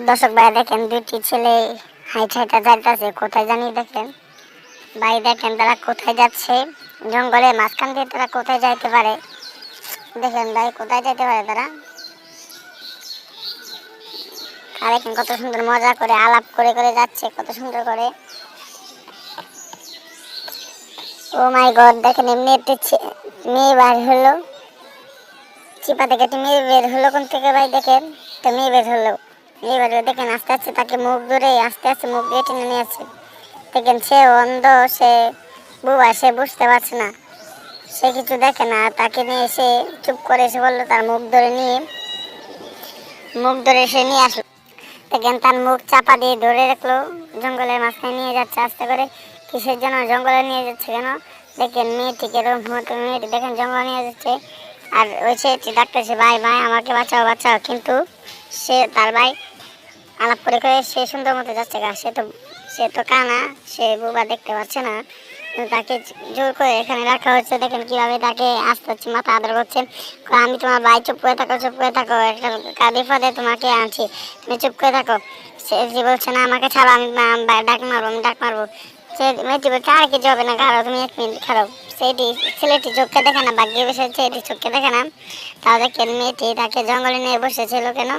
দর্শক ভাই দেখেন দুইটি ছেলে হাইটা হাইটা যাইতেছে কোথায় জানি। দেখেন ভাই দেখেন তারা কোথায় যাচ্ছে, জঙ্গলে মাঝখান দিয়ে তারা কোথায় যাইতে পারে। দেখেন ভাই কোথায় যাইতে পারে তারা। আর দেখেন কত সুন্দর মজা করে আলাপ করে করে যাচ্ছে, কত সুন্দর করে। ও মাই গড, দেখেন এমনি একটি মেয়ে বার হলো চিপা থেকে, একটি মেয়ে বের হলো কোন থেকে ভাই। দেখেন তো মেয়ে বের হলো, মেয়ে বের হলো। দেখেন আস্তে আস্তে তাকে মুখ ধরে আস্তে আস্তে মুখ দিয়ে টেনে নিয়ে আসছে। দেখেন সে অন্ধ, সে বুবা, সে বুঝতে পারছে না, সে কিছু দেখে না। তাকে নিয়ে এসে চুপ করে এসে বললো, তার মুখ ধরে সে নিয়ে আসলো। দেখেন তার মুখ চাপা দিয়ে ধরে রাখলো, জঙ্গলের মাঝখানে নিয়ে যাচ্ছে আস্তে করে। কিসের জন্য জঙ্গলে নিয়ে যাচ্ছে কেন? দেখেন মেয়েটিকে মেয়েটি দেখেন জঙ্গলে নিয়ে যাচ্ছে। আর ওই ছেলেটি ডাকতেছে, ভাই ভাই আমাকে বাঁচাও বাঁচাও, কিন্তু তার ভাই আলাপ করে করে সে সুন্দর মতো যাচ্ছে। সে তো কানা, সে বুবা, দেখতে পাচ্ছে না। তাকে জোর করে এখানে রাখা হচ্ছে। দেখেন কিভাবে তাকে আস্তে আস্তে মাথা আদর করছে। আমি তোমার ভাই, চুপ করে থাকো, চুপ করে থাকো, একটা বিপদে তোমাকে আনছি, তুমি চুপ করে থাকো। সে বলছে না আমাকে ছাড়ো, আমি ডাক মারবো, আমি ডাক মারবো। সে মেয়েটি বলছে আর কিছু হবে না, খারাপ, তুমি 1 মিনিট খারাপ। ছেলেটি চোখকে দেখে না, ভাগ্যে বসেছে, এটি চোখকে দেখে না। তাও দেখেন মেয়েটি তাকে জঙ্গলে নিয়ে বসেছিল কেন?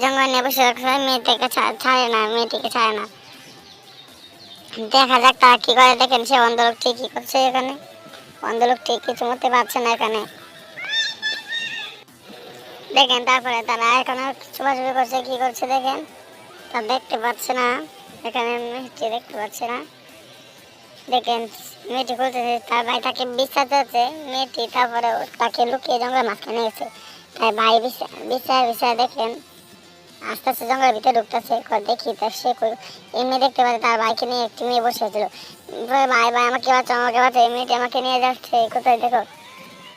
জঙ্গলে নিয়ে বসে মেয়েটিকে ছাড়ে না, মেয়েটিকে ছাড়ে না। দেখা যাক তারা কি করে। দেখেন সে অন্ধলোকটি কি করছে এখানে। অন্ধলোকটি কিছু মতে পারছে না এখানে। দেখেন তারপরে তারা এখানে ছুপাছুপি করছে, কি করছে দেখেন। তা দেখতে পাচ্ছে না, এখানে মেয়েটি দেখতে পাচ্ছে না। দেখেন মেয়েটি বলতেছে তার ভাই তাকে বিশ্বাস যাচ্ছে মেয়েটি, তারপরে তাকে লুকিয়ে জঙ্গলের মাঝখানে গেছে। তাই ভাই বিচার দেখেন আস্তে আস্তে জঙ্গলের ভিতরে ঢুকতেছে। দেখি তা সে এমনি দেখতে পাচ্ছে তার ভাইকে নিয়ে একটি মেয়ে বসে ছিল। ভাই ভাই আমাকে বাঁচাও, আমাকে বাঁচাও, এই মেয়েটি আমাকে নিয়ে যাচ্ছে কোথায়, দেখো